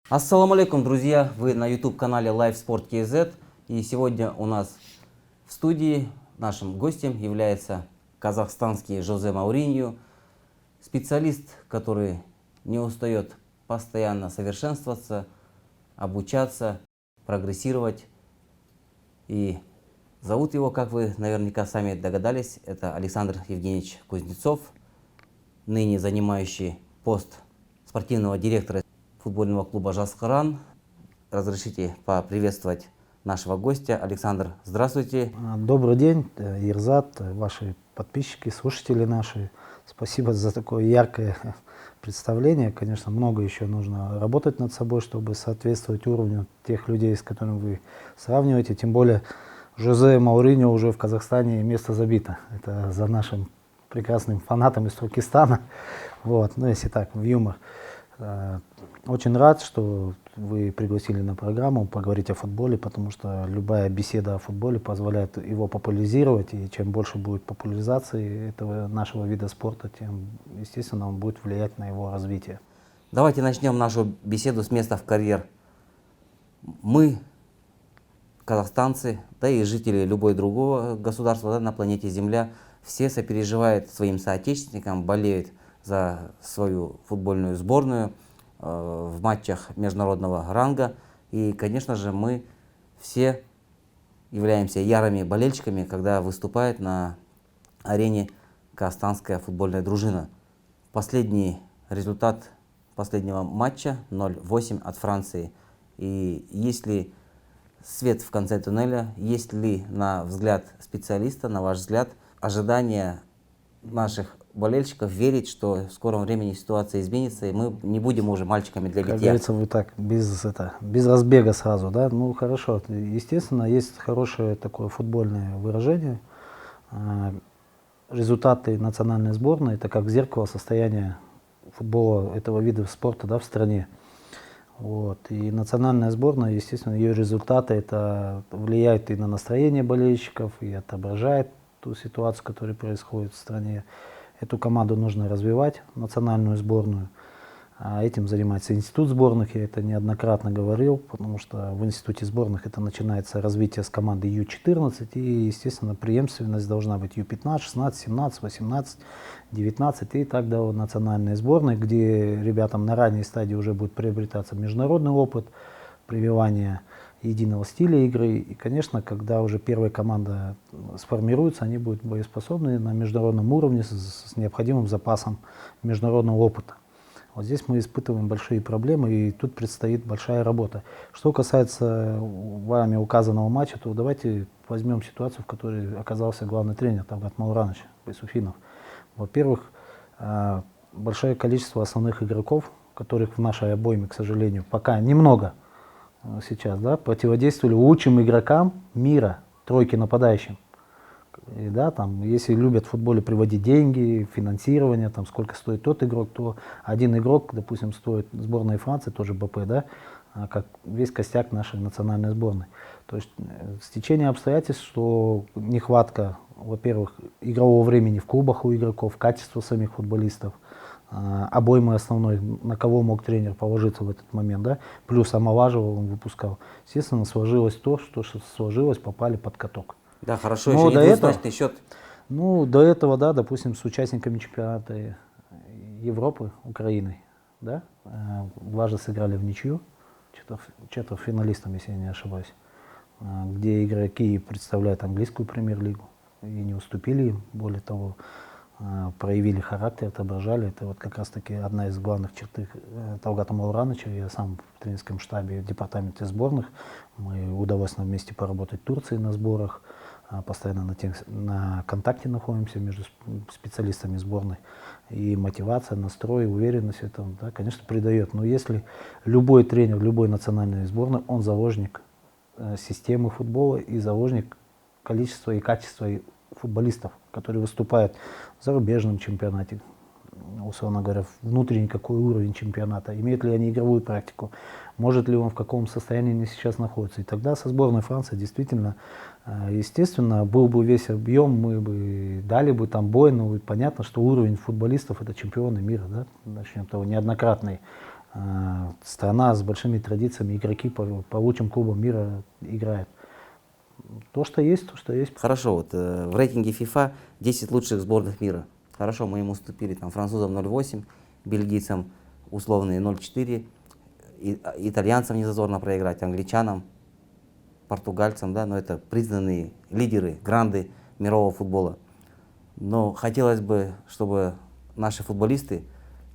Ассаламу алейкум, друзья! Вы на YouTube-канале Live Sport KZ. И сегодня у нас в студии нашим гостем является казахстанский Жозе Мауриньо, специалист, который не устает постоянно совершенствоваться, обучаться, прогрессировать. И зовут его, как вы наверняка сами догадались, это Александр Евгеньевич Кузнецов, ныне занимающий пост спортивного директора футбольного клуба «Жас Кыран». Разрешите поприветствовать нашего гостя. Александр, здравствуйте. Добрый день, Ерзат, ваши подписчики, слушатели наши. Спасибо за такое яркое представление. Конечно, много еще нужно работать над собой, чтобы соответствовать уровню тех людей, с которыми вы сравниваете. Тем более Жозе Мауриньо уже в Казахстане место забито. Это за нашим прекрасным фанатом из Туркестана. Вот, ну если так, в юмор. Очень рад, что вы пригласили на программу поговорить о футболе, потому что любая беседа о футболе позволяет его популяризировать, и чем больше будет популяризации этого нашего вида спорта, тем, естественно, он будет влиять на его развитие. Давайте начнем нашу беседу с места в карьер. Мы, казахстанцы, да и жители любой другого государства на планете Земля, все сопереживают своим соотечественникам, болеют за свою футбольную сборную в матчах международного ранга. И, конечно же, мы все являемся ярыми болельщиками, когда выступает на арене казахстанская футбольная дружина. Последний результат последнего матча 0-8 от Франции. И есть ли свет в конце туннеля, есть ли, на взгляд специалиста, на ваш взгляд, ожидания наших болельщиков верить, что в скором времени ситуация изменится, и мы не будем уже мальчиками для битья? Как говорится, вы так, без разбега сразу, да? Ну, хорошо. Естественно, есть хорошее такое футбольное выражение. Результаты национальной сборной — это как зеркало состояния футбола, этого вида спорта, да, в стране. Вот. И национальная сборная, естественно, ее результаты это влияют и на настроение болельщиков, и отображает ту ситуацию, которая происходит в стране. Эту команду нужно развивать, национальную сборную. А этим занимается институт сборных, я это неоднократно говорил, потому что в институте сборных это начинается развитие с команды Ю-14, и, естественно, преемственность должна быть Ю-15, 16, 17, 18, 19 и так до национальной сборной, где ребятам на ранней стадии уже будет приобретаться международный опыт, прививание единого стиля игры. И, конечно, когда уже первая команда сформируется, они будут боеспособны на международном уровне с необходимым запасом международного опыта. Вот здесь мы испытываем большие проблемы, и тут предстоит большая работа. Что касается вами указанного матча, то давайте возьмем ситуацию, в которой оказался главный тренер Талгат Мауранович Байсуфинов. Во-первых, большое количество основных игроков, которых в нашей обойме, к сожалению, пока немного сейчас, да, противодействовали лучшим игрокам мира, тройке нападающим. И, да, там, если любят в футболе приводить деньги, финансирование, там, сколько стоит тот игрок, то один игрок, допустим, стоит сборной Франции, тоже БП, да, как весь костяк нашей национальной сборной. То есть стечение обстоятельств, что нехватка, во-первых, игрового времени в клубах у игроков, качество самих футболистов, обоймы основной, на кого мог тренер положиться в этот момент, да, плюс Амалажева он выпускал. Естественно, сложилось то, что сложилось, попали под каток. Да, хорошо, еще не двузначный счет. Ну, до этого, да, допустим, с участниками чемпионата Европы, Украины, да, дважды сыграли в ничью, четвертьфиналистом, если я не ошибаюсь, где игроки представляют английскую премьер-лигу и не уступили им, более того, проявили характер, отображали. Это вот как раз-таки одна из главных черт Талгата Маурановича. Я сам в тренерском штабе, в департаменте сборных. Мы удалось нам вместе поработать в Турции на сборах. Постоянно на контакте находимся между специалистами сборной. И мотивация, настрой, уверенность это, да, конечно, придает. Но если любой тренер любой национальной сборной, он заложник системы футбола и заложник количества и качества футболистов, которые выступают в зарубежном чемпионате, условно говоря, внутренний какой уровень чемпионата, имеют ли они игровую практику, может ли он в каком состоянии они сейчас находится. И тогда со сборной Франции действительно, естественно, был бы весь объем, мы бы дали бы там бой, но понятно, что уровень футболистов это чемпионы мира, да, начнем того, неоднократный Страна с большими традициями, игроки по лучшим клубам мира играют. То, что есть, то, что есть. Хорошо, вот в рейтинге FIFA 10 лучших сборных мира. Хорошо, мы им уступили там французам 0,8, бельгийцам условные 0,4, итальянцам не зазорно проиграть, англичанам, португальцам, да, но это признанные лидеры, гранды мирового футбола. Но хотелось бы, чтобы наши футболисты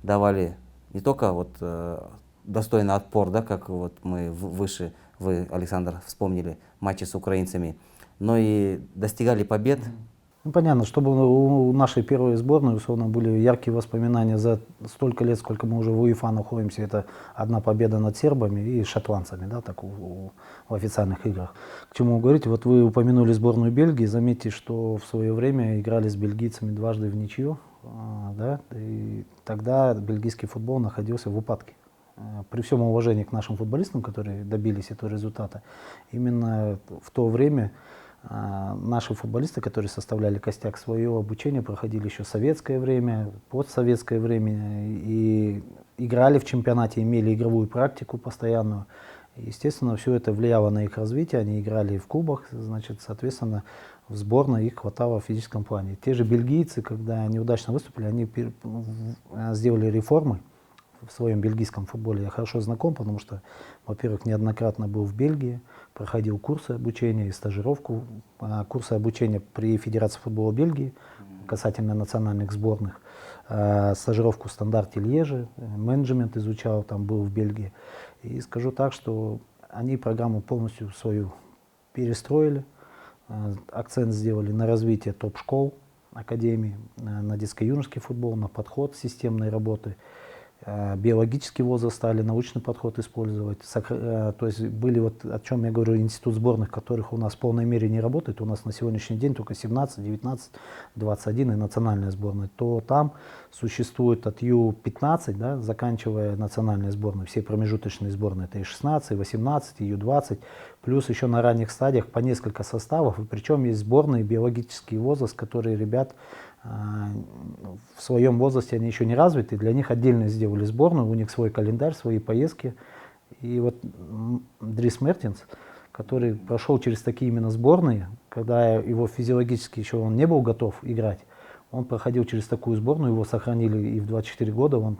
давали не только вот достойный отпор, да, как вот мы выше, вы, Александр, вспомнили матчи с украинцами, но и достигали побед. Ну, понятно, чтобы у нашей первой сборной, условно, были яркие воспоминания за столько лет, сколько мы уже в УЕФА находимся, это одна победа над сербами и шотландцами, да, так в официальных играх. К чему вы говорите? Вот вы упомянули сборную Бельгии, заметьте, что в свое время играли с бельгийцами дважды в ничью, да, и тогда бельгийский футбол находился в упадке. При всем уважении к нашим футболистам, которые добились этого результата, именно в то время наши футболисты, которые составляли костяк своего обучения, проходили еще советское время, постсоветское время и играли в чемпионате, имели игровую практику постоянную. Естественно, все это влияло на их развитие, они играли в клубах, значит, соответственно, в сборной их хватало в физическом плане. Те же бельгийцы, когда неудачно выступили, они сделали реформы в своем бельгийском футболе. Я хорошо знаком, потому что, во-первых, неоднократно был в Бельгии, проходил курсы обучения и стажировку, курсы обучения при Федерации футбола Бельгии касательно национальных сборных, стажировку в стандарте Льежа, менеджмент изучал, там был в Бельгии. И скажу так, что они программу полностью свою перестроили, акцент сделали на развитие топ-школ, академий, на детско-юношеский футбол, на подход системной работы. Биологический возраст стали, научный подход использовать. То есть были, вот о чем я говорю, институт сборных, которых у нас в полной мере не работает. У нас на сегодняшний день только 17, 19, 21 и национальная сборная. То там существует от Ю-15, да, заканчивая национальной сборной, все промежуточные сборные, это и 16, и 18, и Ю-20, плюс еще на ранних стадиях по несколько составов. И причем есть сборные биологический возраст, которые ребят в своем возрасте они еще не развиты, для них отдельно сделали сборную, у них свой календарь, свои поездки. И вот Дрис Мертинс, который прошел через такие именно сборные, когда его физиологически еще он не был готов играть, он проходил через такую сборную, его сохранили и в 24 года, он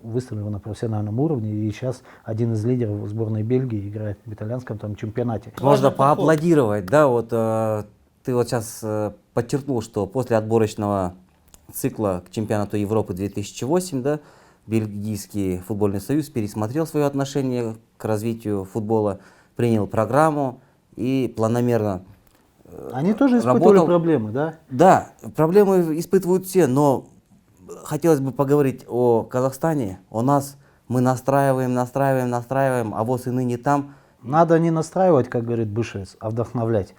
выстрелил на профессиональном уровне, и сейчас один из лидеров сборной Бельгии играет в итальянском там чемпионате. Можно поаплодировать, да, вот ты вот сейчас подчеркнул, что после отборочного цикла к чемпионату Европы 2008, да, Бельгийский футбольный союз пересмотрел свое отношение к развитию футбола, принял программу и планомерно Они тоже испытывали проблемы, да? Да, проблемы испытывают все, но хотелось бы поговорить о Казахстане, о нас. Мы настраиваем, а вот и ныне там. Надо не настраивать, как говорит Бышевец, а вдохновлять.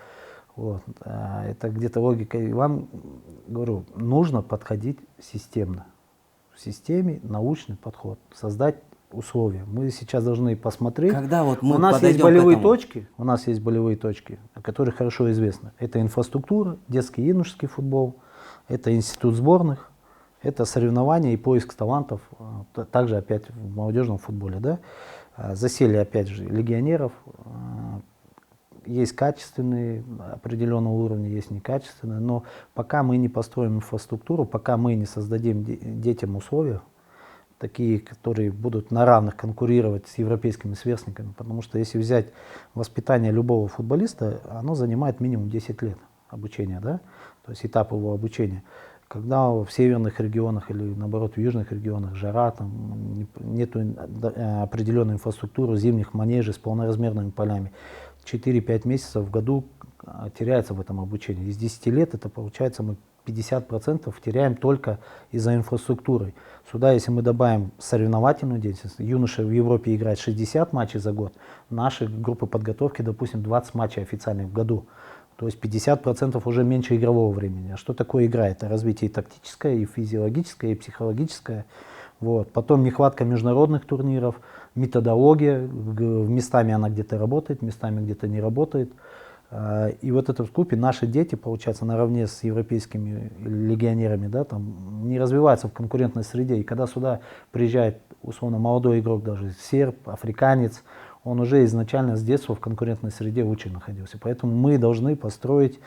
Вот. Это где-то логика. И вам, говорю, нужно подходить системно. В системе научный подход, создать условия. Мы сейчас должны посмотреть. Когда вот мы у нас есть подойдем болевые к этому? точки, у нас есть болевые точки, о которых хорошо известно. Это инфраструктура, детский и юношеский футбол, это институт сборных, это соревнования и поиск талантов, также опять в молодежном футболе. Да? Засели опять же легионеров, есть качественные определенного уровня, есть некачественные, но пока мы не построим инфраструктуру, пока мы не создадим детям условия, такие, которые будут на равных конкурировать с европейскими сверстниками, потому что если взять воспитание любого футболиста, оно занимает минимум 10 лет обучения, да? То есть этап его обучения. Когда в северных регионах или наоборот в южных регионах жара, там нет определенной инфраструктуры, зимних манежей с полноразмерными полями, 4-5 месяцев в году теряется в этом обучении. Из 10 лет это получается мы 50% теряем только из-за инфраструктуры. Сюда, если мы добавим соревновательную деятельность, юноша в Европе играет 60 матчей за год, наши группы подготовки, допустим, 20 матчей официальных в году. То есть 50% уже меньше игрового времени. А что такое игра? Это развитие и тактическое, и физиологическое, и психологическое. Вот. Потом нехватка международных турниров, методология, местами она где-то работает, местами где-то не работает. И вот это в купе наши дети, получается, наравне с европейскими легионерами, да, там, не развиваются в конкурентной среде. И когда сюда приезжает, условно, молодой игрок, даже серб, африканец, он уже изначально с детства в конкурентной среде очень находился. Поэтому мы должны построить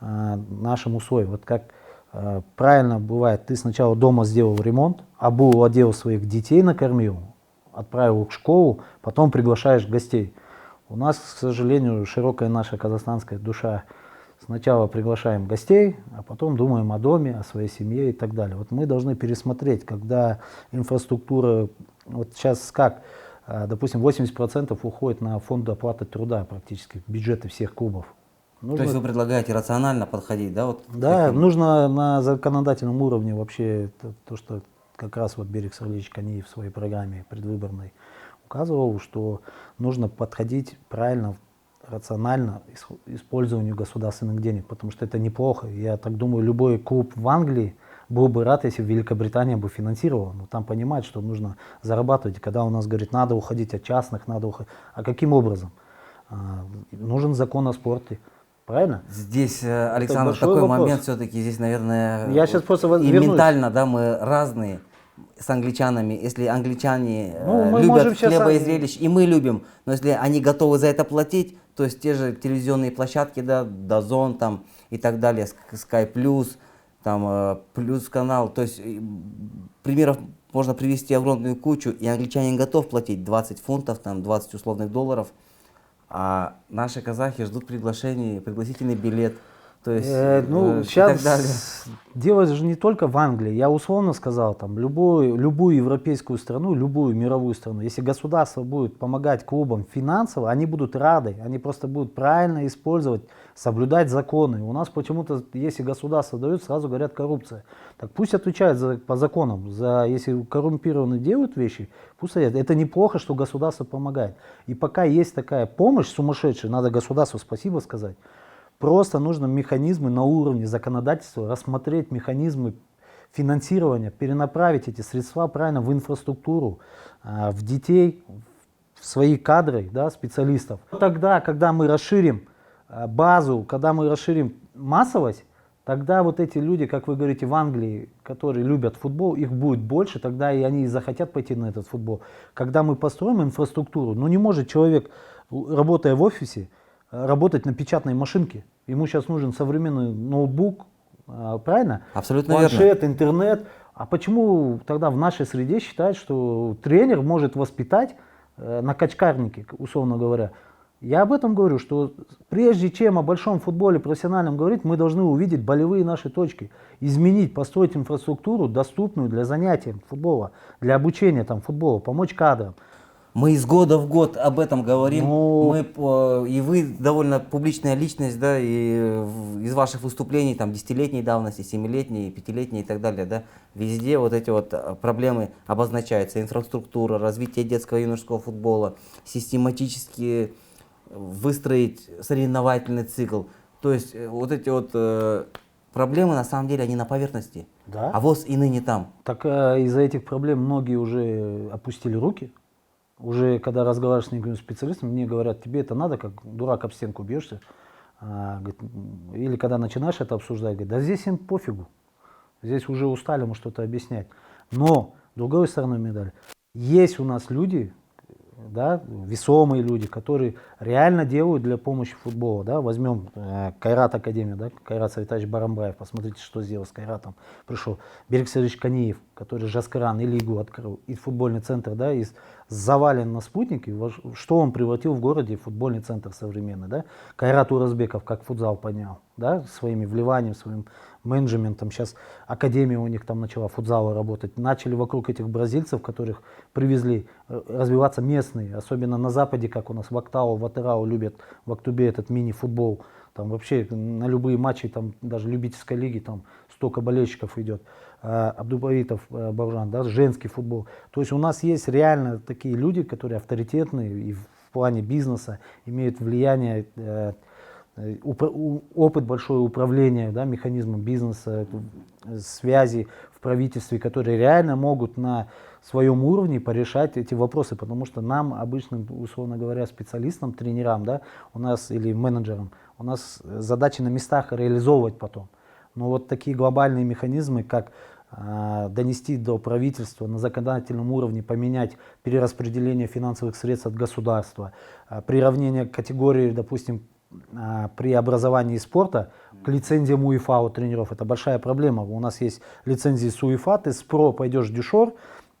нашим условиям. Вот как правильно бывает, ты сначала дома сделал ремонт, обул, одел своих детей, накормил, отправил их в школу, потом приглашаешь гостей. У нас, к сожалению, широкая наша казахстанская душа. Сначала приглашаем гостей, а потом думаем о доме, о своей семье и так далее. Вот мы должны пересмотреть, когда инфраструктура, вот сейчас как, допустим, 80% уходит на фонд оплаты труда практически, бюджеты всех клубов. То есть вы предлагаете рационально подходить, да? Вот Да, нужно на законодательном уровне вообще то, что как раз вот Берик Саралевич Каниев в своей программе предвыборной указывал, что нужно подходить правильно, рационально использованию государственных денег, потому что это неплохо. Я так думаю, любой клуб в Англии был бы рад, если Великобритания бы финансировала, но там понимают, что нужно зарабатывать. И когда у нас говорит, надо уходить от частных, надо уходить. А каким образом? Нужен закон о спорте. Правильно? Здесь, Александр, такой вопрос. момент все-таки, здесь, наверное, Я сейчас просто и вернусь. ментально, да, мы разные с англичанами. Если англичане мы любят можем сейчас хлеба и зрелищ, и мы любим, но если они готовы за это платить, то есть те же телевизионные площадки, да, DAZN там и так далее, Sky Plus, там Плюс канал, то есть примеров можно привести огромную кучу, и англичанин готов платить 20 фунтов, там 20 условных долларов, а наши казахи ждут приглашений, пригласительный билет. То есть, сейчас дело же не только в Англии. Я условно сказал, там, любую европейскую страну, любую мировую страну, если государство будет помогать клубам финансово, они будут рады, они просто будут правильно использовать, соблюдать законы. У нас почему-то, если государство дает, сразу говорят коррупция. Так пусть отвечают по законам, если коррумпированные делают вещи, пусть это неплохо, что государство помогает. И пока есть такая помощь сумасшедшая, надо государству спасибо сказать. Просто нужно механизмы на уровне законодательства, рассмотреть механизмы финансирования, перенаправить эти средства правильно в инфраструктуру, в детей, в свои кадры, да, специалистов. Тогда, когда мы расширим базу, когда мы расширим массовость, тогда вот эти люди, как вы говорите, в Англии, которые любят футбол, их будет больше, тогда и они захотят пойти на этот футбол. Когда мы построим инфраструктуру, не может человек, работая в офисе, работать на печатной машинке. Ему сейчас нужен современный ноутбук, правильно? Абсолютно планшет, верно. интернет. А почему тогда в нашей среде считают, что тренер может воспитать на качкарнике, условно говоря? Я об этом говорю, что прежде чем о большом футболе профессиональном говорить, мы должны увидеть болевые наши точки, изменить, построить инфраструктуру, доступную для занятий футбола, для обучения футбола, помочь кадрам. Мы из года в год об этом говорим. И вы довольно публичная личность, да, и из ваших выступлений, там, 10-летней давности, 7-летней, 5-летней и так далее, да, везде вот эти вот проблемы обозначаются. Инфраструктура, развитие детского и юношеского футбола, систематически выстроить соревновательный цикл. То есть вот эти вот проблемы, на самом деле, они на поверхности. Да? А ВОЗ и ныне там. Так из-за этих проблем многие уже опустили руки. Уже когда разговариваешь с некими специалистами, мне говорят, тебе это надо, как дурак об стенку бьешься. Или когда начинаешь это обсуждать, говорят, да здесь им пофигу. Здесь уже устали ему что-то объяснять. Но, с другой стороны медали, есть у нас люди, да, весомые люди, которые реально делают для помощи футбола. Да. Возьмем Кайрат Академию, да, Кайрат Савитович Барамбаев, посмотрите, что сделал с Кайратом. Пришел Берик Саралевич Каниев, который Жаскаран и лигу открыл, и футбольный центр, да, из завален на спутнике, что он превратил в городе футбольный центр современный. Да. Кайрат Уразбеков как футзал поднял, да, своими вливаниями, своим менеджментом. Сейчас академия у них там начала футзала работать. Начали вокруг этих бразильцев, которых привезли, развиваться местные. Особенно на Западе, как у нас в Актау, в Атырау любят в Актубе этот мини-футбол. Там вообще на любые матчи, там даже любительской лиги, там столько болельщиков идет. Абдубавитов Бавжан, да, женский футбол. То есть у нас есть реально такие люди, которые авторитетные и в плане бизнеса, имеют влияние, опыт большое управления, да, механизмом бизнеса, связи в правительстве, которые реально могут на своем уровне порешать эти вопросы, потому что нам, обычным, условно говоря, специалистам, тренерам, да, у нас или менеджерам, У нас задача на местах реализовывать потом. Но вот такие глобальные механизмы, как донести до правительства на законодательном уровне, поменять перераспределение финансовых средств от государства, приравнение категории, допустим, при образовании спорта к лицензиям УЕФА у тренеров. Это большая проблема. У нас есть лицензии с УЕФА, ты с ПРО пойдешь в дюшор,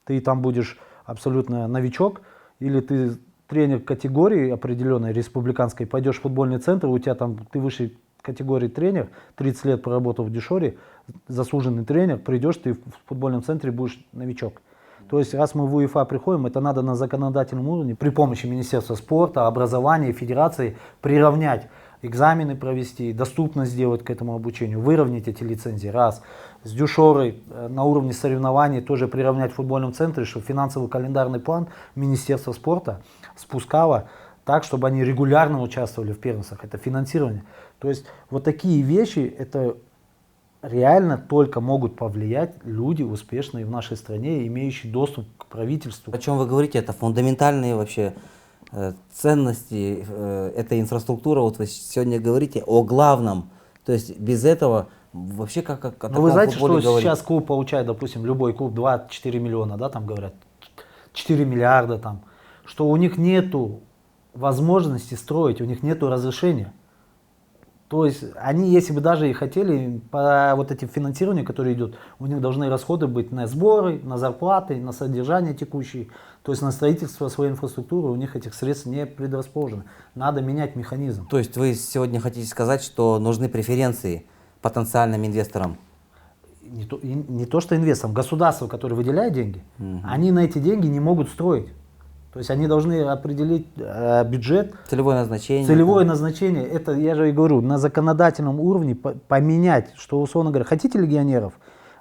ты там будешь абсолютно новичок, или ты тренер категории определенной республиканской, пойдешь в футбольный центр, у тебя там, ты выше категории тренер, 30 лет проработал в дюшоре, заслуженный тренер, придешь, ты в футбольном центре будешь новичок. То есть, раз мы в УЕФА приходим, это надо на законодательном уровне при помощи Министерства спорта, образования, федерации приравнять, экзамены провести, доступно сделать к этому обучению, выровнять эти лицензии. Раз. С дюшорой на уровне соревнований тоже приравнять в футбольном центре, чтобы финансовый календарный план Министерства спорта спускало так, чтобы они регулярно участвовали в первенствах. Это финансирование. То есть вот такие вещи, это реально только могут повлиять люди успешные в нашей стране, имеющие доступ к правительству. О чем вы говорите, это фундаментальные вообще ценности, эта инфраструктура. Вот вы сегодня говорите о главном. То есть без этого вообще как о Но таком вы знаете, футболе что говорить? сейчас клуб получает, допустим, любой клуб 24 миллиона, да, там говорят, 4 миллиарда там, что у них нету возможности строить, у них нету разрешения. То есть они, если бы даже и хотели, по вот этим финансированию, которое идет, у них должны расходы быть на сборы, на зарплаты, на содержание текущее. То есть на строительство своей инфраструктуры у них этих средств не предрасположено. Надо менять механизм. То есть вы сегодня хотите сказать, что нужны преференции потенциальным инвесторам? Не то что инвесторам, государство, которое выделяет деньги, они на эти деньги не могут строить. То есть они должны определить бюджет, Целевое назначение? целевое назначение. Это, я же и говорю, на законодательном уровне поменять, что, условно говоря, хотите легионеров,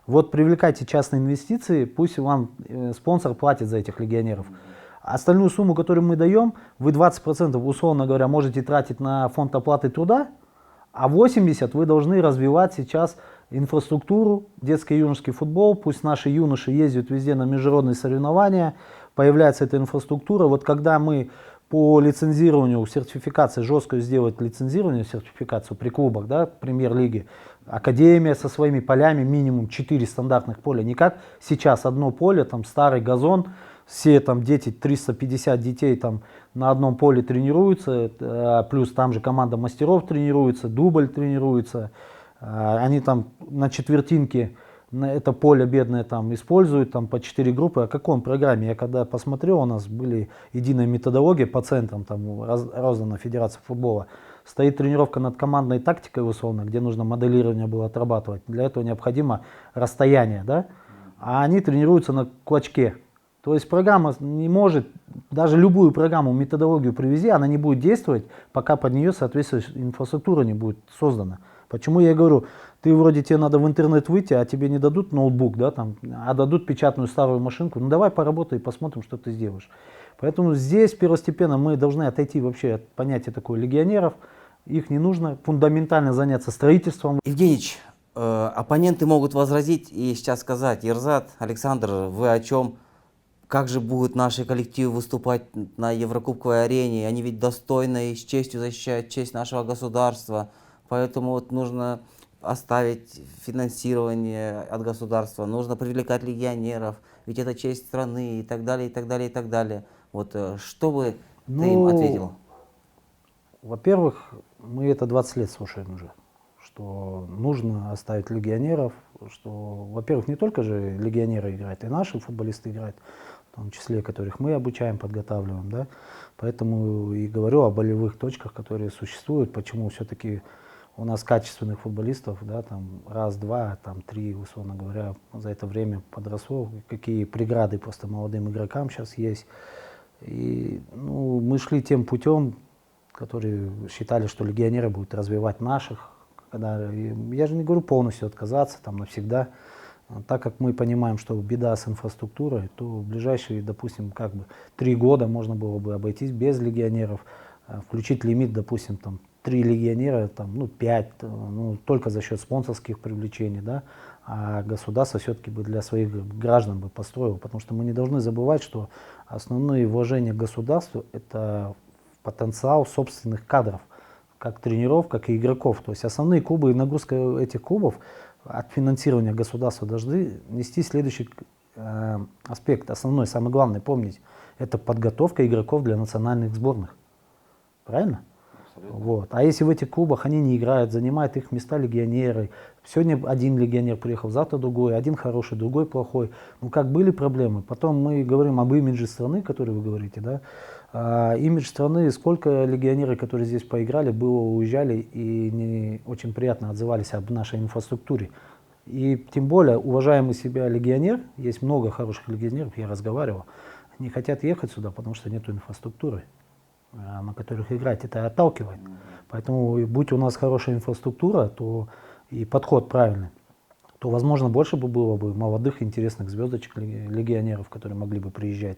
вот привлекайте частные инвестиции, пусть вам спонсор платит за этих легионеров. Остальную сумму, которую мы даем, вы 20%, условно говоря, можете тратить на фонд оплаты труда, а 80% вы должны развивать сейчас инфраструктуру, детско-юношеский футбол, пусть наши юноши ездят везде на международные соревнования, появляется эта инфраструктура. Вот когда мы по лицензированию, сертификации, жесткую сделать лицензирование, сертификацию при клубах, да, премьер-лиги, академия со своими полями, минимум 4 стандартных поля, не как сейчас одно поле, там старый газон, все там дети, 350 детей там на одном поле тренируются, плюс там же команда мастеров тренируется, дубль тренируется, они там на четвертинке это поле бедное там используют там по 4 группы. О каком программе? Я когда посмотрел, у нас были единая методология по центрам, там роздана Федерация футбола. Стоит тренировка над командной тактикой условно, где нужно моделирование было отрабатывать. Для этого необходимо расстояние, да? А они тренируются на клочке. То есть программа не может, даже любую программу, методологию привези, она не будет действовать, пока под нее соответствующая инфраструктура не будет создана. Почему я говорю, ты вроде тебе надо в интернет выйти, а тебе не дадут ноутбук, да, там, а дадут печатную старую машинку. Ну давай поработай и посмотрим, что ты сделаешь. Поэтому здесь первостепенно мы должны отойти вообще от понятия такого легионеров. Их не нужно фундаментально заняться строительством. Евгеньевич, оппоненты могут возразить и сейчас сказать: Ерзат, Александр, вы о чем? Как же будут наши коллективы выступать на Еврокубковой арене? Они ведь достойно и с честью защищают честь нашего государства. Поэтому вот нужно оставить финансирование от государства, нужно привлекать легионеров, ведь это честь страны и так далее, и так далее, и так далее. Вот что бы ты им ответил? Во-первых, мы это 20 лет слушаем уже, что нужно оставить легионеров, что, во-первых, не только же легионеры играют, и наши футболисты играют, в том числе, которых мы обучаем, подготавливаем, да. Поэтому и говорю о болевых точках, которые существуют, почему все-таки у нас качественных футболистов, да, там раз-два, там 3, условно говоря, за это время подросло, какие преграды просто молодым игрокам сейчас есть. И ну, мы шли тем путем, которые считали, что легионеры будут развивать наших. Я же не говорю полностью отказаться там навсегда. Так как мы понимаем, что беда с инфраструктурой, то в ближайшие, допустим, как бы 3 года можно было бы обойтись без легионеров, включить лимит, допустим, там 3 легионера, там, ну, 5, ну, только за счет спонсорских привлечений, да, а государство все-таки бы для своих граждан бы построило, потому что мы не должны забывать, что основное вложение к государству — это потенциал собственных кадров, как тренеров, как и игроков. То есть основные клубы и нагрузка этих клубов от финансирования государства должны нести следующий аспект. Основной, самый главный, помнить, это подготовка игроков для национальных сборных. Правильно? Вот. А если в этих клубах они не играют, занимают их места легионеры, сегодня один легионер приехал, завтра другой, один хороший, другой плохой. Ну как были проблемы. Потом мы говорим об имидже страны, о которой вы говорите, да. Имидж страны, сколько легионеров, которые здесь поиграли, было, уезжали и не очень приятно отзывались об нашей инфраструктуре. И тем более уважаемый себя легионер, есть много хороших легионеров, я разговаривал, не хотят ехать сюда, потому что нет инфраструктуры, на которых играть. Это отталкивает. Поэтому будь у нас хорошая инфраструктура, то и подход правильный, то, возможно, больше бы было бы молодых, интересных звездочек, легионеров, которые могли бы приезжать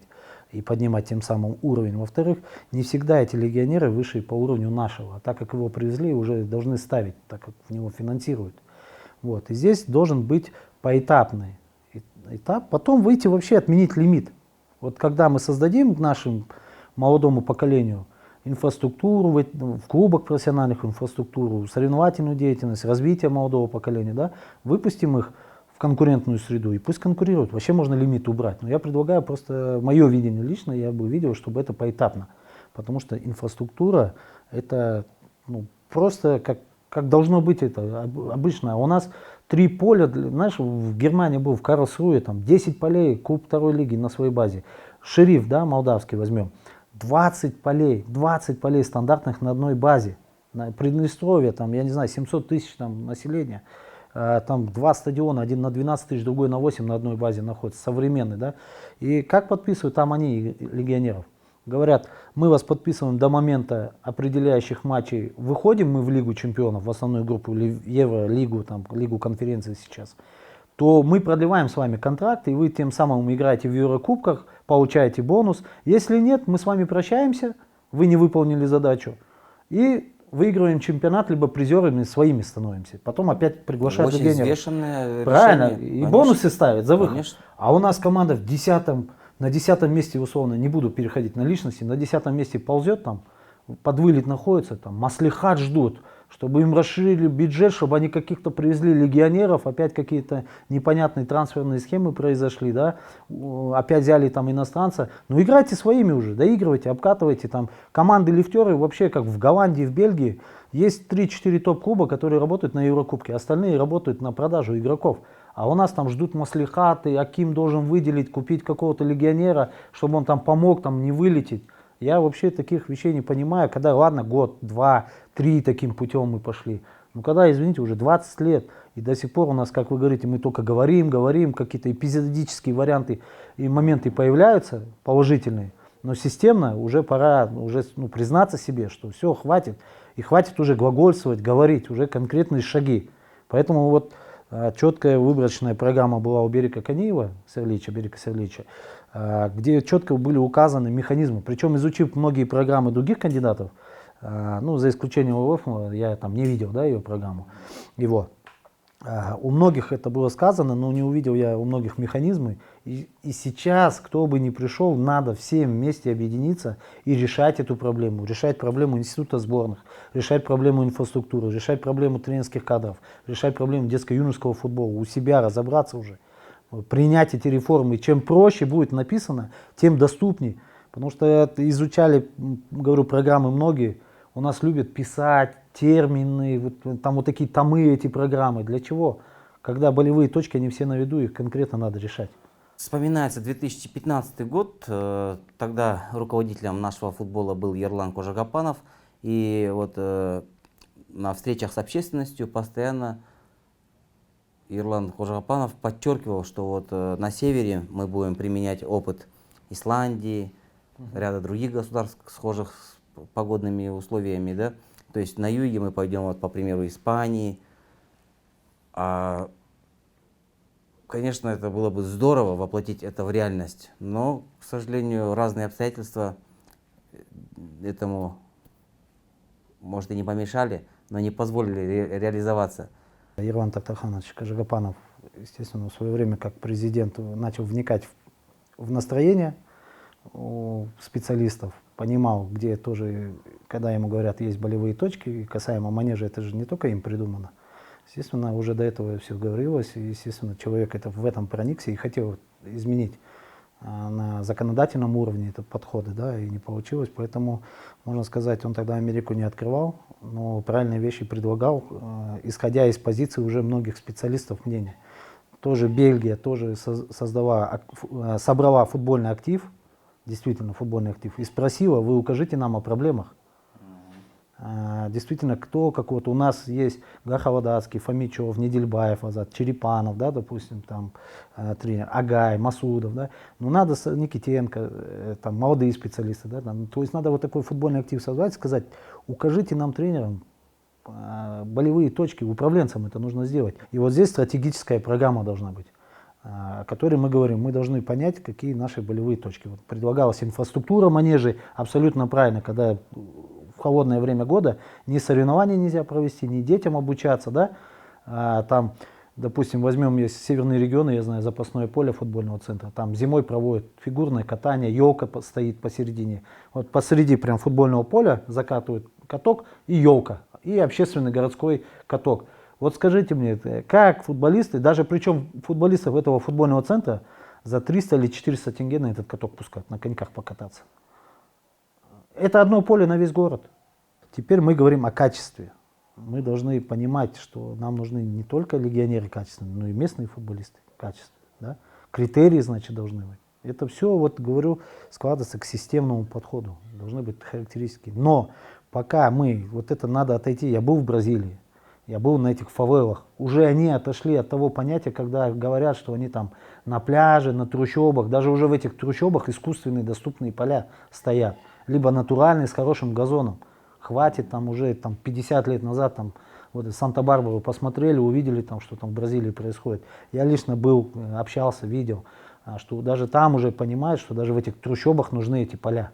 и поднимать тем самым уровень. Во-вторых, не всегда эти легионеры выше по уровню нашего. А так как его привезли, уже должны ставить, так как в него финансируют. Вот. И здесь должен быть поэтапный этап. Потом выйти вообще, отменить лимит. Вот когда мы создадим нашему молодому поколению инфраструктуру в клубах профессиональных, инфраструктуру, соревновательную деятельность, развитие молодого поколения, да, выпустим их в конкурентную среду и пусть конкурируют. Вообще можно лимит убрать. Но я предлагаю просто, мое видение лично, я бы видел, чтобы это поэтапно. Потому что инфраструктура это просто как должно быть это обычно. У нас 3 поля, знаешь, в Германии был, в Карлсруhe, там 10 полей, клуб второй лиги на своей базе. Шериф, да, молдавский возьмем. 20 полей стандартных на одной базе. На Приднестровье, там, я не знаю, 700 тысяч там, населения. Там 2 стадиона, один на 12 тысяч, другой на 8 на одной базе находится, современный, да. И как подписывают там они легионеров? Говорят, мы вас подписываем до момента определяющих матчей, выходим мы в Лигу чемпионов, в основную группу, Евролигу, там, Лигу конференции сейчас, то мы продлеваем с вами контракт, и вы тем самым играете в Еврокубках, получаете бонус. Если нет, мы с вами прощаемся, вы не выполнили задачу, и выигрываем чемпионат, либо призерами своими становимся. Потом опять приглашают легионеров. Очень взвешенное Правильно, решение. и Конечно. бонусы ставят за выход. Конечно. А у нас команда на 10 месте, условно, не буду переходить на личности, на 10 месте ползет, там, под вылет находится, там, маслихат ждут, чтобы им расширили бюджет, чтобы они каких-то привезли легионеров, опять какие-то непонятные трансферные схемы произошли, да, опять взяли там иностранца. Ну играйте своими уже, доигрывайте, обкатывайте там. Команды-лифтеры вообще, как в Голландии, в Бельгии, есть 3-4 топ-клуба, которые работают на Еврокубке, остальные работают на продажу игроков. А у нас там ждут маслихаты, Аким должен выделить, купить какого-то легионера, чтобы он там помог, там не вылететь. Я вообще таких вещей не понимаю, когда, ладно, год, 2, 3 таким путем мы пошли. Ну когда, извините, уже 20 лет, и до сих пор у нас, как вы говорите, мы только говорим, какие-то эпизодические варианты и моменты появляются положительные, но системно уже пора признаться себе, что все, хватит, и хватит уже глагольствовать, говорить, уже конкретные шаги. Поэтому вот четкая выборочная программа была у Берика Каниева, Берика Серлича, где четко были указаны механизмы. Причем, изучив многие программы других кандидатов, за исключением ОВФ, я там не видел, да, ее программу, его. У многих это было сказано, но не увидел я у многих механизмы. И сейчас, кто бы ни пришел, надо всем вместе объединиться и решать эту проблему. Решать проблему института сборных, решать проблему инфраструктуры, решать проблему тренерских кадров, решать проблему детско-юношеского футбола. У себя разобраться уже, принять эти реформы. Чем проще будет написано, тем доступнее. Потому что изучали, говорю, программы многие. У нас любят писать термины, там вот такие томы эти программы. Для чего? Когда болевые точки, они все на виду, их конкретно надо решать. Вспоминается 2015 год, тогда руководителем нашего футбола был Ерлан Кожагапанов. И вот на встречах с общественностью постоянно Ерлан Кожагапанов подчеркивал, что вот на севере мы будем применять опыт Исландии, ряда других государств, схожих с погодными условиями, да. То есть на юге мы пойдем, вот, по примеру, Испании. Конечно, это было бы здорово воплотить это в реальность, но, к сожалению, разные обстоятельства этому, может, и не помешали, но не позволили реализоваться. Ерлан Тактарханович Кожагапанов, естественно, в свое время как президент начал вникать в настроение у специалистов, понимал, где тоже, когда ему говорят, есть болевые точки, и касаемо манежа, это же не только им придумано. Естественно, уже до этого все говорилось, и, естественно, человек в этом проникся и хотел изменить на законодательном уровне это подходы, да, и не получилось. Поэтому, можно сказать, он тогда Америку не открывал, но правильные вещи предлагал, исходя из позиции уже многих специалистов мнения. Тоже Бельгия тоже собрала футбольный актив, действительно футбольный актив, и спросила, вы укажите нам о проблемах. Действительно, кто, как вот у нас есть Гахавадацкий, Фомичев, Недельбаев, Азат, Черепанов, да, допустим, там тренер, Агай, Масудов, да, ну надо Никитенко, там молодые специалисты, да, там, то есть надо вот такой футбольный актив создать, сказать, укажите нам тренерам болевые точки, управленцам это нужно сделать. И вот здесь стратегическая программа должна быть, о которой мы говорим, мы должны понять, какие наши болевые точки. Вот предлагалась инфраструктура манежей, абсолютно правильно, когда в холодное время года ни соревнований нельзя провести, ни детям обучаться, да, там, допустим, возьмем есть северные регионы, я знаю, запасное поле футбольного центра, там зимой проводят фигурное катание, елка стоит посередине, вот посреди прям футбольного поля закатывают каток и елка, и общественный городской каток. Вот скажите мне, как футболисты, даже причем футболистов этого футбольного центра за 300 или 400 тенге на этот каток пускать, на коньках покататься? Это одно поле на весь город. Теперь мы говорим о качестве. Мы должны понимать, что нам нужны не только легионеры качественные, но и местные футболисты качественные. Да? Критерии, значит, должны быть. Это все, вот говорю, складывается к системному подходу. Должны быть характеристики. Но пока мы, вот это надо отойти. Я был в Бразилии, я был на этих фавелах. Уже они отошли от того понятия, когда говорят, что они там на пляже, на трущобах. Даже уже в этих трущобах искусственные доступные поля стоят. Либо натуральные с хорошим газоном. Хватит там уже там, 50 лет назад там, вот, Санта-Барбару посмотрели, увидели, там, что там в Бразилии происходит. Я лично был, общался, видел, что даже там уже понимают, что даже в этих трущобах нужны эти поля.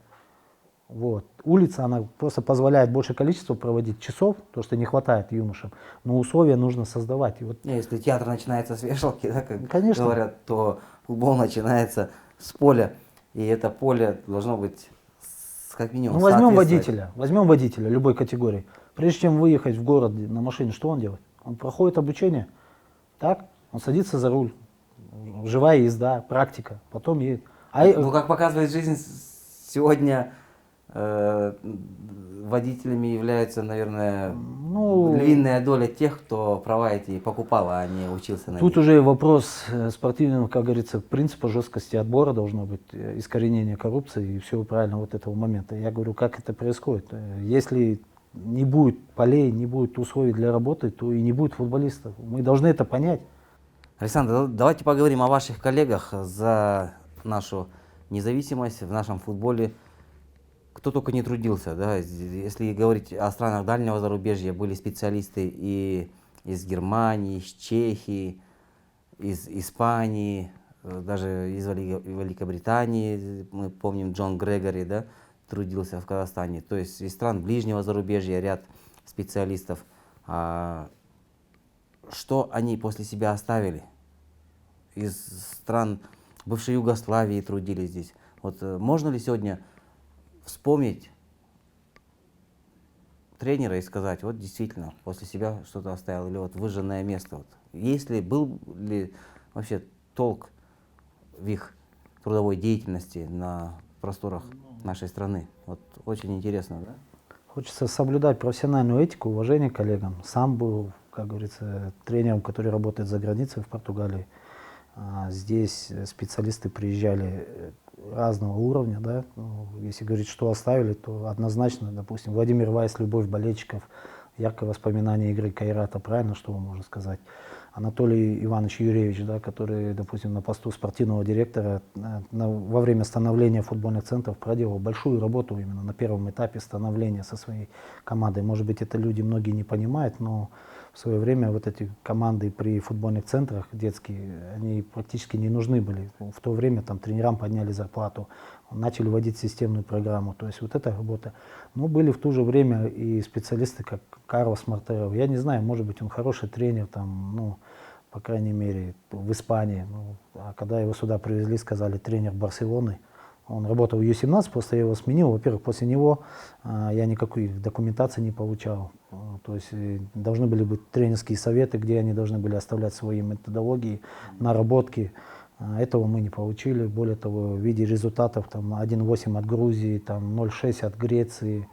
Вот. Улица, она просто позволяет большее количество проводить часов, потому что не хватает юношам, но условия нужно создавать. И вот... Если театр начинается с вешалки, да, как Конечно. говорят, то футбол начинается с поля, и это поле должно быть как минимум Ну, возьмем водителя любой категории. Прежде чем выехать в город на машине, что он делает? Он проходит обучение, так? Он садится за руль, живая езда, практика, потом едет. Ну, как показывает жизнь, сегодня водителями являются, наверное, львиная доля тех, кто права эти покупал, а не учился на них. Тут уже вопрос спортивного, как говорится, принципа жесткости отбора должно быть, искоренение коррупции и всего правильно вот этого момента. Я говорю, как это происходит. Если не будет полей, не будет условий для работы, то и не будет футболистов. Мы должны это понять. Александр, давайте поговорим о ваших коллегах за нашу независимость в нашем футболе. Кто только не трудился, да, если говорить о странах дальнего зарубежья, были специалисты и из Германии, из Чехии, из Испании, даже из Великобритании, мы помним, Джон Грегори, да, трудился в Казахстане, то есть из стран ближнего зарубежья ряд специалистов. Что они после себя оставили? Из стран бывшей Югославии трудились здесь. Вот можно ли сегодня вспомнить тренера и сказать, вот действительно, после себя что-то оставил, или вот выжженное место. Вот. Был ли вообще толк в их трудовой деятельности на просторах нашей страны? Вот очень интересно, да? Хочется соблюдать профессиональную этику, уважение к коллегам. Сам был, как говорится, тренером, который работает за границей в Португалии. Здесь специалисты приезжали разного уровня, да. Если говорить, что оставили, то однозначно, допустим, Владимир Вайс, любовь болельщиков, яркое воспоминание игры Кайрата, правильно, что можно сказать. Анатолий Иванович Юрьевич, да, который, допустим, на посту спортивного директора во время становления футбольных центров проделал большую работу именно на первом этапе становления со своей командой. Может быть, это люди многие не понимают, но в свое время вот эти команды при футбольных центрах детские, они практически не нужны были. В то время там тренерам подняли зарплату, начали вводить системную программу. То есть вот эта работа. Но были в то же время и специалисты, как Карлос Мартеро. Я не знаю, может быть, он хороший тренер, там, ну, по крайней мере, в Испании. Ну, а когда его сюда привезли, сказали, тренер Барселоны, Он работал в Ю-17, просто я его сменил. Во-первых, после него я никакой документации не получал. То есть должны были быть тренерские советы, где они должны были оставлять свои методологии, наработки. Этого мы не получили. Более того, в виде результатов там 1,8 от Грузии, там 0,6 от Греции.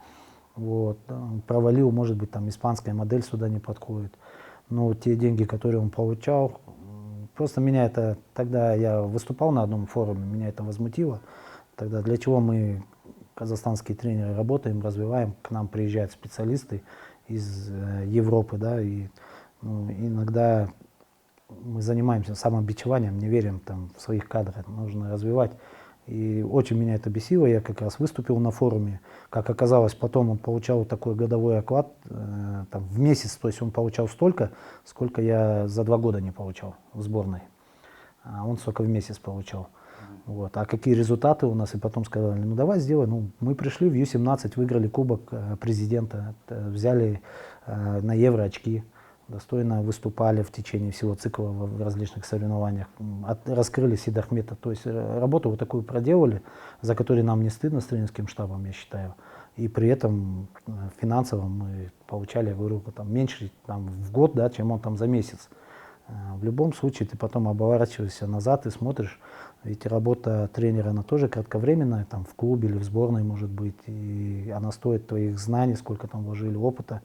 Вот. Провалил, может быть, там испанская модель сюда не подходит. Но те деньги, которые он получал, просто меня это, тогда я выступал на одном форуме, меня это возмутило. Тогда для чего мы, казахстанские тренеры, работаем, развиваем, к нам приезжают специалисты из Европы, да, и иногда мы занимаемся самобичеванием, не верим там, в своих кадрах, нужно развивать. И очень меня это бесило, я как раз выступил на форуме. Как оказалось, потом он получал такой годовой оклад там, в месяц, то есть он получал столько, сколько я за 2 года не получал в сборной. А он столько в месяц получал. Вот. А какие результаты у нас? И потом сказали, ну давай сделаем. Ну, мы пришли в Ю-17, выиграли кубок президента, взяли на Евро очки, достойно выступали в течение всего цикла в различных соревнованиях, раскрыли Сидахмета. То есть работу вот такую проделали, за которую нам не стыдно с тренерским штабом, я считаю. И при этом финансово мы получали, я говорю, там, меньше там, в год, да, чем он там за месяц. В любом случае ты потом оборачиваешься назад и смотришь, ведь работа тренера, она тоже кратковременная, там в клубе или в сборной может быть, и она стоит твоих знаний, сколько там вложили опыта,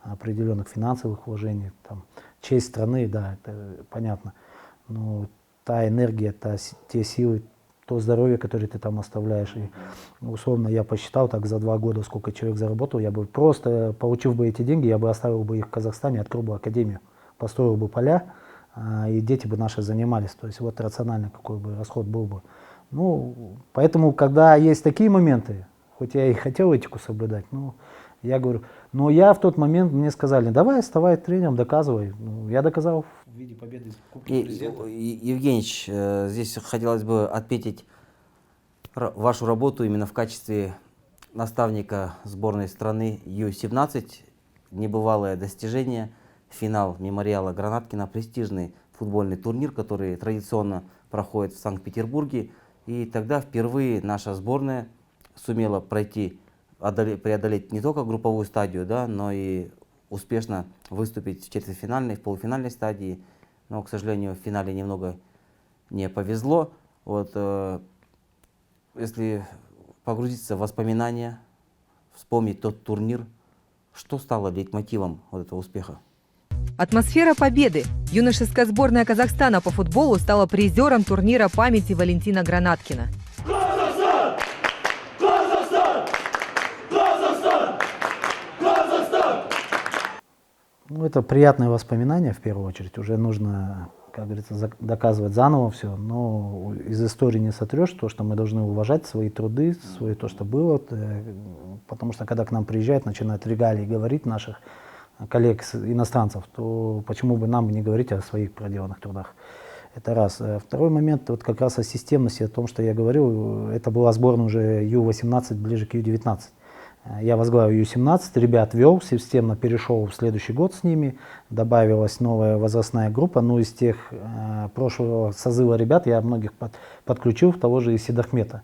определенных финансовых вложений, там, честь страны, да, это понятно, но та энергия, те силы, то здоровье, которое ты там оставляешь, и условно я посчитал так за 2 года, сколько человек заработал, я бы просто, получив бы эти деньги, я бы оставил бы их в Казахстане, открыл бы академию, построил бы поля, и дети бы наши занимались. То есть вот рационально какой бы расход был бы. Ну, поэтому, когда есть такие моменты, хоть я и хотел этику соблюдать, но я говорю, но я в тот момент, мне сказали, давай, вставай тренером, доказывай. Ну, я доказал в виде победы Кубка президента. Евгеньевич, здесь хотелось бы отметить вашу работу именно в качестве наставника сборной страны Ю-17. Небывалое достижение. Финал мемориала Гранаткина, престижный футбольный турнир, который традиционно проходит в Санкт-Петербурге. И тогда впервые наша сборная сумела преодолеть не только групповую стадию, да, но и успешно выступить в четвертьфинальной, в полуфинальной стадии. Но, к сожалению, в финале немного не повезло. Вот, если погрузиться в воспоминания, вспомнить тот турнир, что стало лейтмотивом вот этого успеха? Атмосфера победы. Юношеская сборная Казахстана по футболу стала призером турнира памяти Валентина Гранаткина. Казахстан! Казахстан! Казахстан! Казахстан! Ну, это приятные воспоминания в первую очередь. Уже нужно, как говорится, доказывать заново все. Но из истории не сотрешь то, что мы должны уважать свои труды, свое то, что было. Потому что когда к нам приезжают, начинают регалии говорить наших коллег иностранцев, то почему бы нам не говорить о своих проделанных трудах? Это раз. Второй момент, вот как раз о системности, о том, что я говорил, это была сборная уже Ю-18 ближе к Ю-19. Я возглавил Ю-17, ребят вел, системно перешел в следующий год с ними, добавилась новая возрастная группа, но из тех прошлого созыва ребят я многих подключил, того же и Сидахмета.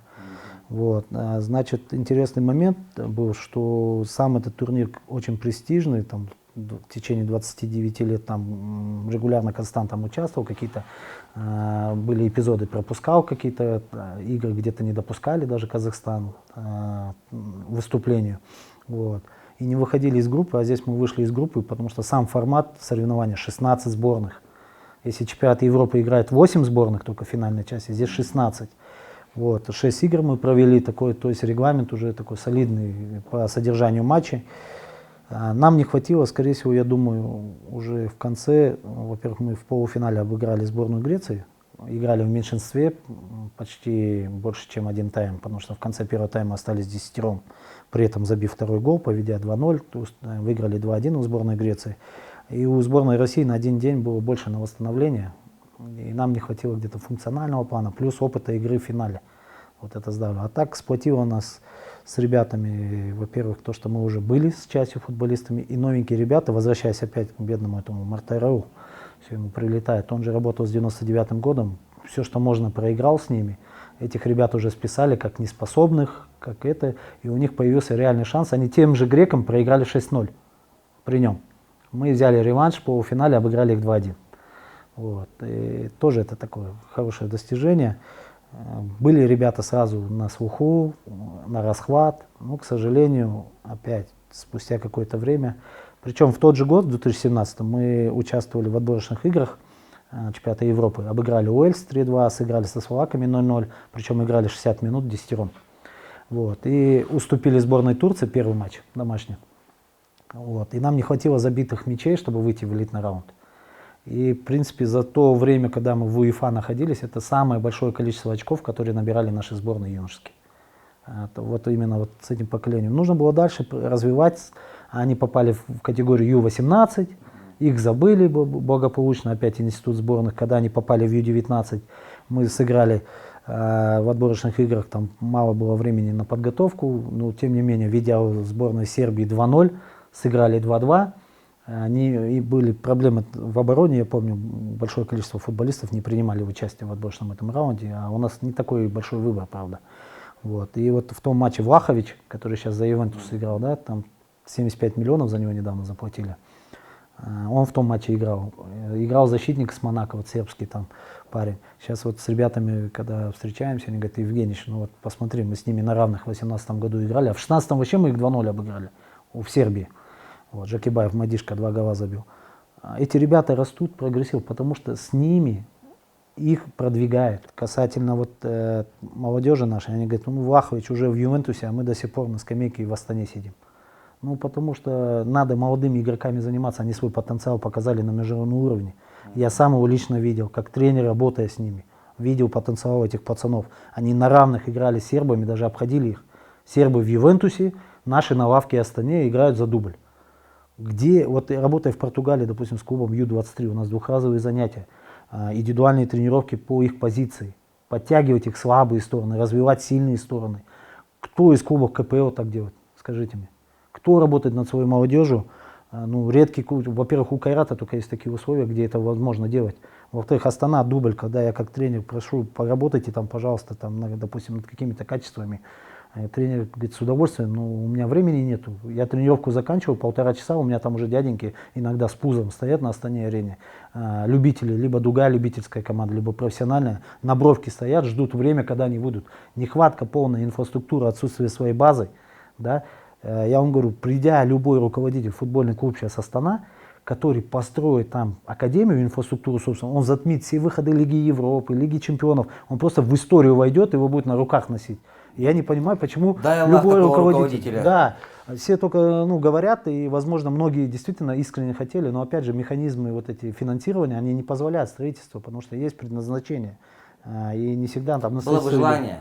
Вот. Значит, интересный момент был, что сам этот турнир очень престижный, там, в течение 29 лет там регулярно Казахстан там участвовал, какие-то были эпизоды, пропускал какие-то игры, где-то не допускали даже Казахстан выступлению. Вот. И не выходили из группы, а здесь мы вышли из группы, потому что сам формат соревнования 16 сборных. Если чемпионат Европы играет 8 сборных, только в финальной части, здесь 16. Вот, 6 игр мы провели, такой, то есть регламент уже такой солидный по содержанию матчей. Нам не хватило, скорее всего, я думаю, уже в конце, во-первых, мы в полуфинале обыграли сборную Греции, играли в меньшинстве почти больше, чем один тайм, потому что в конце первого тайма остались 10-ром, при этом забив второй гол, поведя 2-0, то есть выиграли 2-1 у сборной Греции. И у сборной России на один день было больше на восстановление. И нам не хватило где-то функционального плана, плюс опыта игры в финале. Вот это здорово. А так сплотило нас с ребятами, во-первых, то, что мы уже были с частью футболистами, и новенькие ребята, возвращаясь опять к бедному этому Мартайрау, все ему прилетает. Он же работал с 99-м годом, все, что можно, проиграл с ними. Этих ребят уже списали как неспособных, как это, и у них появился реальный шанс. Они тем же грекам проиграли 6-0 при нем. Мы взяли реванш, в полуфинале обыграли их 2-1. Вот. И тоже это такое хорошее достижение. Были ребята сразу на слуху, на расхват, но, к сожалению, опять спустя какое-то время. Причем в тот же год, в 2017, мы участвовали в отборочных играх чемпионата Европы. Обыграли Уэльс 3-2, сыграли со словаками 0-0, причем играли 60 минут десятером. Вот. И уступили сборной Турции первый матч домашний. Вот. И нам не хватило забитых мячей, чтобы выйти в элитный раунд. И, в принципе, за то время, когда мы в УЕФА находились, это самое большое количество очков, которые набирали наши сборные юношеские. Вот именно вот с этим поколением. Нужно было дальше развивать. Они попали в категорию Ю-18, их забыли благополучно, опять институт сборных. Когда они попали в Ю-19, мы сыграли в отборочных играх, там мало было времени на подготовку, но тем не менее, ведя сборной Сербии 2-0, сыграли 2-2. И были проблемы в обороне, я помню, большое количество футболистов не принимали участие в отборочном этом раунде, а у нас не такой большой выбор, правда. Вот. И вот в том матче Влахович, который сейчас за Ювентус играл, да, там 75 миллионов за него недавно заплатили, он в том матче играл. Играл защитник с Монако, вот сербский там парень. Сейчас вот с ребятами, когда встречаемся, они говорят: Евгеньевич, ну вот посмотри, мы с ними на равных в 2018 году играли, а в 2016 вообще мы их 2-0 обыграли в Сербии. Вот, Жакибаев, Мадишка 2 гола забил. Эти ребята растут, прогрессируют, потому что с ними их продвигают. Касательно вот молодежи нашей, они говорят: ну Влахович уже в Ювентусе, а мы до сих пор на скамейке и в Астане сидим. Ну потому что надо молодыми игроками заниматься, они свой потенциал показали на международном уровне. Я сам его лично видел, как тренер, работая с ними, видел потенциал этих пацанов. Они на равных играли с сербами, даже обходили их. Сербы в Ювентусе, наши на лавке Астане играют за дубль. Где, вот работая в Португалии, допустим, с клубом Ю-23, у нас двухразовые занятия, индивидуальные тренировки по их позиции, подтягивать их слабые стороны, развивать сильные стороны. Кто из клубов КПЛ так делает? Скажите мне. Кто работает над своей молодежью? Ну, редкий клуб. Во-первых, у Кайрата только есть такие условия, где это возможно делать. Во-вторых, Астана дубль, когда я как тренер прошу, поработайте там, пожалуйста, там, допустим, над какими-то качествами. Тренер говорит: с удовольствием, но у меня времени нету. Я тренировку заканчиваю, 1,5 часа, у меня там уже дяденьки иногда с пузом стоят на Астане-арене. Любители, либо другая любительская команда, либо профессиональная, на бровке стоят, ждут время, когда они будут. Нехватка полной инфраструктуры, отсутствие своей базы. Да? Я вам говорю, придя любой руководитель в футбольный клуб сейчас Астана, который построит там академию, инфраструктуру, собственно, он затмит все выходы Лиги Европы, Лиги Чемпионов, он просто в историю войдет, его будет на руках носить. Я не понимаю, почему любой руководитель, да, все только говорят, и, возможно, многие действительно искренне хотели, но, опять же, механизмы вот эти финансирования, они не позволяют строительству, потому что есть предназначение, и не всегда там... Было бы желание,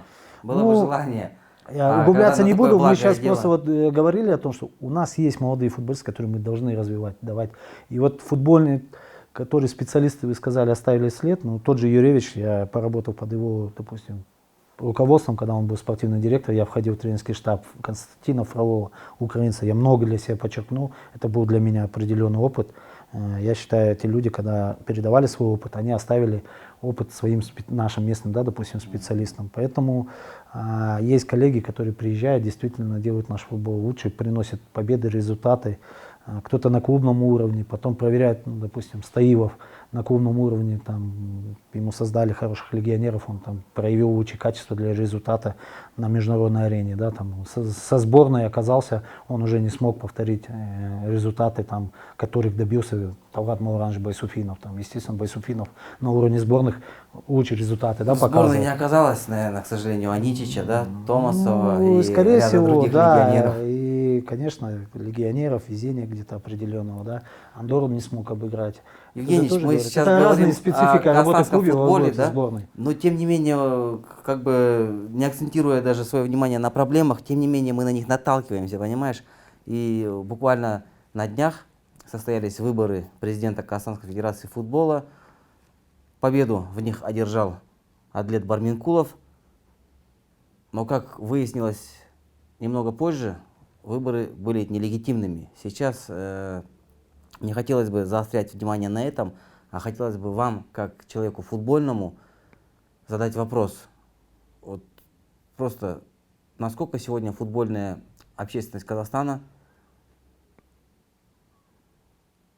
Я углубляться не буду, мы сейчас просто вот говорили о том, что у нас есть молодые футболисты, которые мы должны развивать, давать. И вот футбольные, которые специалисты, вы сказали, оставили след, ну, тот же Юревич, я поработал под его, допустим, руководством, когда он был спортивный директор, я входил в тренерский штаб Константина Фролова, украинца, я много для себя подчеркнул, это был для меня определенный опыт. Я считаю, эти люди, когда передавали свой опыт, они оставили опыт своим нашим местным, да, допустим, специалистам. Поэтому есть коллеги, которые приезжают, действительно делают наш футбол лучше, приносят победы, результаты. Кто-то на клубном уровне, потом проверяет, допустим, Стоилов на клубном уровне, там, ему создали хороших легионеров, он там проявил лучшие качества для результата на международной арене, да, там, со сборной оказался, он уже не смог повторить результаты, там, которых добился Талгат Мауранж, Байсуфинов, там, естественно, Байсуфинов на уровне сборных лучшие результаты, да, показывал. Сборной не оказалось, наверное, к сожалению, Аничича, да, Томасова и скорее ряда всего, других да, легионеров. И, конечно, легионеров, везения где-то определенного, да. Андору не смог обыграть. Евгений, мы сейчас это говорим специфика о работы в казахстанском клубе, футболе, да? сборной. Но тем не менее, как бы не акцентируя даже свое внимание на проблемах, тем не менее мы на них наталкиваемся, понимаешь? И буквально на днях состоялись выборы президента Казахстанской Федерации футбола. Победу в них одержал Адлет Барменкулов. Но, как выяснилось немного позже, выборы были нелегитимными. Сейчас не хотелось бы заострять внимание на этом, а хотелось бы вам, как человеку футбольному, задать вопрос. Вот просто насколько сегодня футбольная общественность Казахстана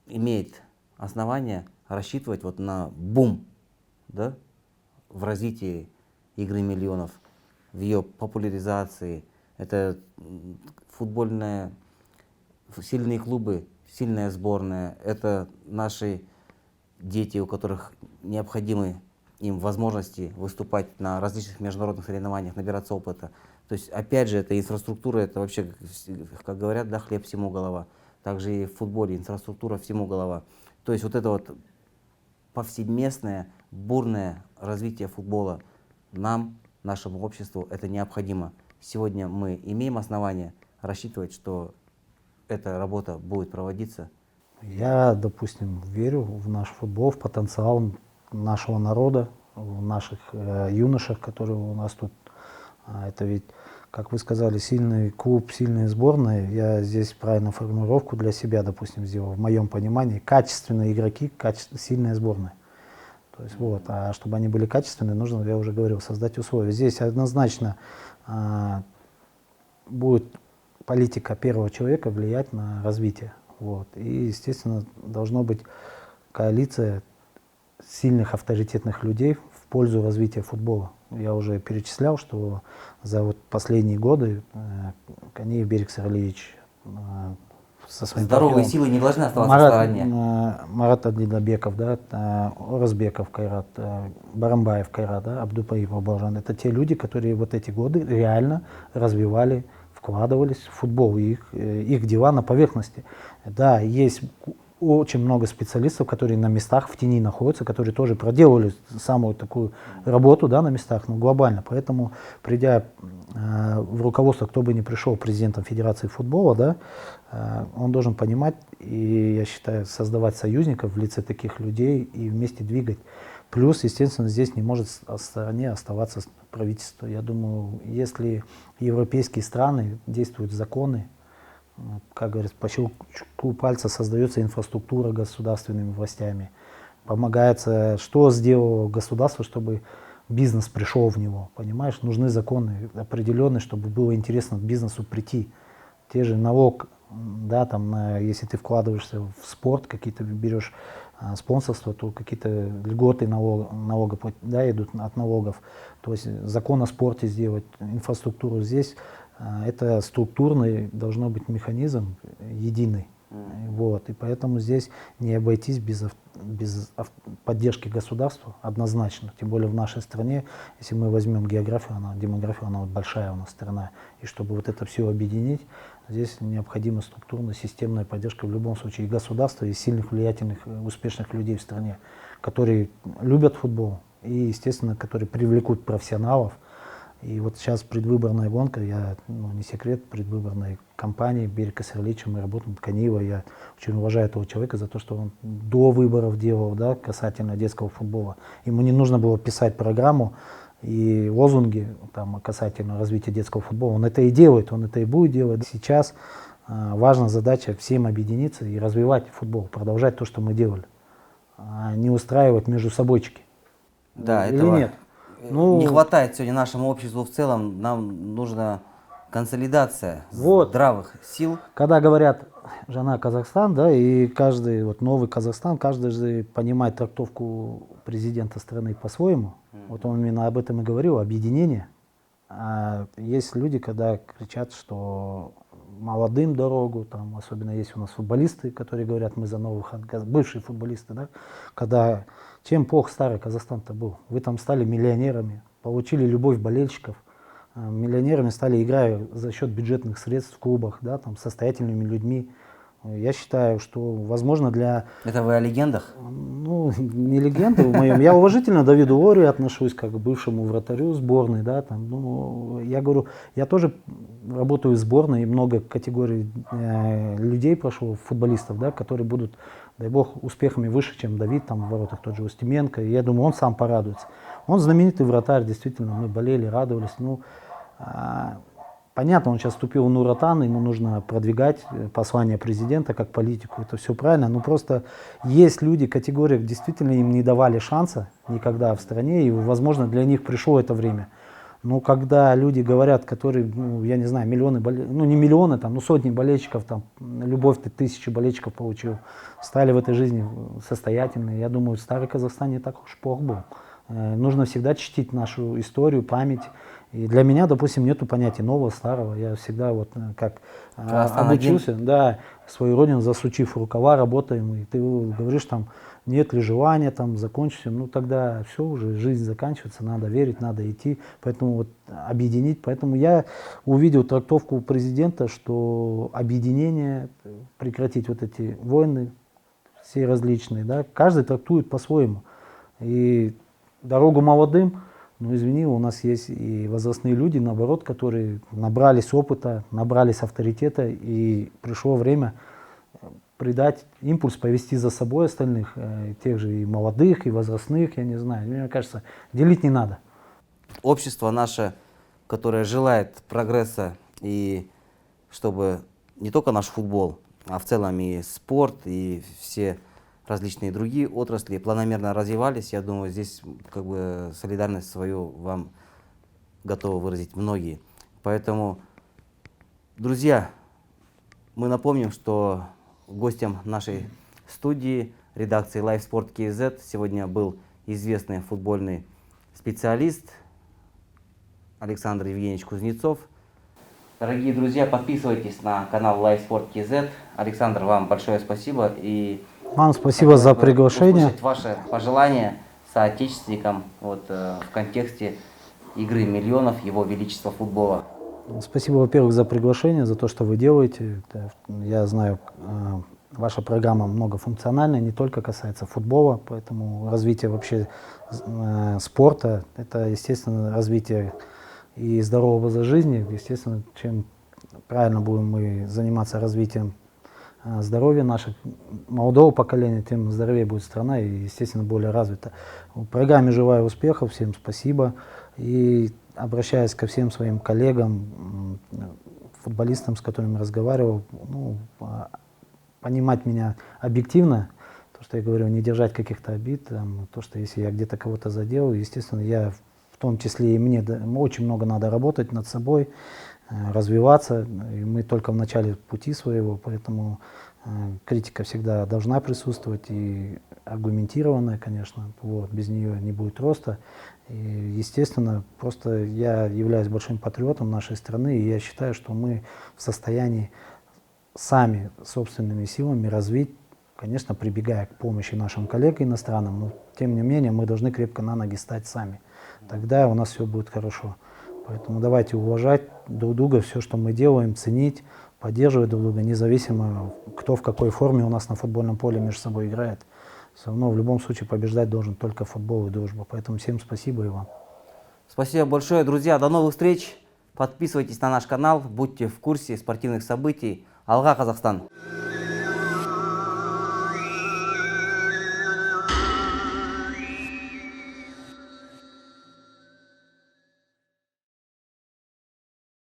имеет основания рассчитывать вот на бум, да, в развитии игры миллионов, в ее популяризации. Это футбольная, сильные клубы, сильная сборная. Это наши дети, у которых необходимы им возможности выступать на различных международных соревнованиях, набираться опыта. То есть, опять же, эта инфраструктура, это вообще, как говорят, да, хлеб всему голова. Также и в футболе инфраструктура всему голова. То есть, вот это вот повсеместное, бурное развитие футбола нам, нашему обществу, это необходимо. Сегодня мы имеем основания рассчитывать, что эта работа будет проводиться. Я, допустим, верю в наш футбол, в потенциал нашего народа, в наших юношах, которые у нас тут. Это ведь, как вы сказали, сильный клуб, сильная сборная. Я здесь правильную формулировку для себя, допустим, сделал. В моем понимании, качественные игроки, сильная сборная. То есть, вот. А чтобы они были качественные, нужно, я уже говорил, создать условия. Здесь однозначно будет политика первого человека влиять на развитие. Вот. И, естественно, должна быть коалиция сильных авторитетных людей в пользу развития футбола. Я уже перечислял, что за вот последние годы Каниев Берик Саралевич со своим Здоровые партнером силы не должны оставаться в стороне. Марат Адилабеков, да, Оразбеков Кайрат, Барамбаев Кайрат, да, Абдупаипов Балжан. Это те люди, которые вот эти годы реально развивали, вкладывались в футбол, и их дела на поверхности. Да, есть очень много специалистов, которые на местах в тени находятся, которые тоже проделывали самую такую работу, да, на местах, но глобально. Поэтому, придя в руководство, кто бы ни пришел президентом Федерации футбола, да, он должен понимать и, я считаю, создавать союзников в лице таких людей и вместе двигать. Плюс, естественно, здесь не может в стороне оставаться правительство. Я думаю, если европейские страны действуют законы, как говорится, по щелчку пальца создается инфраструктура государственными властями, помогается, что сделало государство, чтобы бизнес пришел в него, понимаешь, нужны законы определенные, чтобы было интересно бизнесу прийти. Те же налог, да, там, если ты вкладываешься в спорт, какие-то берешь спонсорство, то какие-то льготы налогов, да, идут от налогов. То есть закон о спорте сделать, инфраструктуру здесь, это структурный должно быть механизм единый. Вот, и поэтому здесь не обойтись без поддержки государства однозначно. Тем более в нашей стране, если мы возьмем географию, демографию, она вот большая у нас страна. И чтобы вот это все объединить, здесь необходима структурная, системная поддержка в любом случае и государства, и сильных, влиятельных, успешных людей в стране, которые любят футбол и, естественно, которые привлекут профессионалов. И вот сейчас предвыборная гонка, не секрет, предвыборной кампании Берика Саралевича, мы работаем, Каниева, я очень уважаю этого человека за то, что он до выборов делал, да, касательно детского футбола. Ему не нужно было писать программу и лозунги там, касательно развития детского футбола. Он это и делает, он это и будет делать. Сейчас важна задача всем объединиться и развивать футбол, продолжать то, что мы делали, а не устраивать между собойчики. Да, или этого нет? Ну, не хватает сегодня нашему обществу в целом. Нам нужна консолидация вот. здравых сил. Когда говорят «Жена Казахстан», да, и каждый, вот новый Казахстан, каждый же понимает трактовку президента страны по-своему. Вот он именно об этом и говорил, объединение. А есть люди, когда кричат, что молодым дорогу, там, особенно есть у нас футболисты, которые говорят, мы за новых, бывшие футболисты, да, когда чем плох старый Казахстан-то был? Вы там стали миллионерами, получили любовь болельщиков, миллионерами стали, играя за счет бюджетных средств в клубах, да, там, состоятельными людьми. Я считаю, что, возможно, для... Это вы о легендах? Ну, не легенда в моем. Я уважительно к Давиду Лори отношусь, как к бывшему вратарю сборной, да, там, ну, я говорю, я тоже работаю в сборной, и много категорий людей прошло, футболистов, да, которые будут, дай бог, успехами выше, чем Давид, там, в воротах тот же Устименко, и я думаю, он сам порадуется. Он знаменитый вратарь, действительно, мы болели, радовались, ну, понятно, он сейчас вступил в Нур-Отан, ему нужно продвигать послание президента как политику, это все правильно, но просто есть люди, категории, действительно им не давали шанса никогда в стране, и, возможно, для них пришло это время. Но когда люди говорят, которые, ну, я не знаю, миллионы, ну не миллионы, там, ну сотни болельщиков, там, любовь ты тысячи болельщиков получил, стали в этой жизни состоятельные, я думаю, старый Казахстан не так уж плох был. Нужно всегда чтить нашу историю, память. И для меня, допустим, нету понятия нового, старого. Я всегда вот как обучился, да, свою родину засучив рукава, работаем. И ты говоришь там, нет ли желания там закончить, ну тогда все уже, жизнь заканчивается, надо верить, надо идти. Поэтому вот объединить. Поэтому я увидел трактовку президента, что объединение, прекратить вот эти войны все различные, да, каждый трактует по-своему. И дорогу молодым, ну извини, у нас есть и возрастные люди, наоборот, которые набрались опыта, набрались авторитета, и пришло время придать импульс, повести за собой остальных, тех же и молодых, и возрастных, я не знаю. Мне кажется, делить не надо. Общество наше, которое желает прогресса, и чтобы не только наш футбол, а в целом и спорт, и все различные другие отрасли планомерно развивались, я думаю, здесь как бы солидарность свою вам готовы выразить многие. Поэтому, друзья, мы напомним, что гостем нашей студии, редакции Live Sport KZ, сегодня был известный футбольный специалист Александр Евгеньевич Кузнецов. Дорогие друзья, подписывайтесь на канал Live Sport KZ. Александр, вам большое спасибо. И вам спасибо за приглашение. Услышать ваши пожелания соотечественникам вот, в контексте игры миллионов Его Величества футбола. Спасибо, во-первых, за приглашение, за то, что вы делаете. Я знаю, ваша программа многофункциональная, не только касается футбола, поэтому развитие вообще спорта, это, естественно, развитие и здорового образа жизни. Естественно, чем правильно будем мы заниматься развитием здоровья наших молодого поколения, тем здоровее будет страна и, естественно, более развита. В программе желаю успехов, всем спасибо. И обращаясь ко всем своим коллегам, футболистам, с которыми разговаривал, ну, понимать меня объективно, то, что я говорю, не держать каких-то обид, там, то, что если я где-то кого-то задел, естественно, я в том числе и мне очень много надо работать над собой, развиваться, и мы только в начале пути своего, поэтому критика всегда должна присутствовать и аргументированная, конечно, вот, без нее не будет роста. И, естественно, просто я являюсь большим патриотом нашей страны, и я считаю, что мы в состоянии сами собственными силами развить, конечно, прибегая к помощи нашим коллегам иностранным, но тем не менее мы должны крепко на ноги стать сами. Тогда у нас все будет хорошо. Поэтому давайте уважать друг друга, все, что мы делаем, ценить, поддерживать друг друга, независимо, кто в какой форме у нас на футбольном поле между собой играет. Все равно в любом случае побеждать должен только футбол и дружба. Поэтому всем спасибо и вам. Спасибо большое, друзья. До новых встреч. Подписывайтесь на наш канал, будьте в курсе спортивных событий. Алга, Казахстан!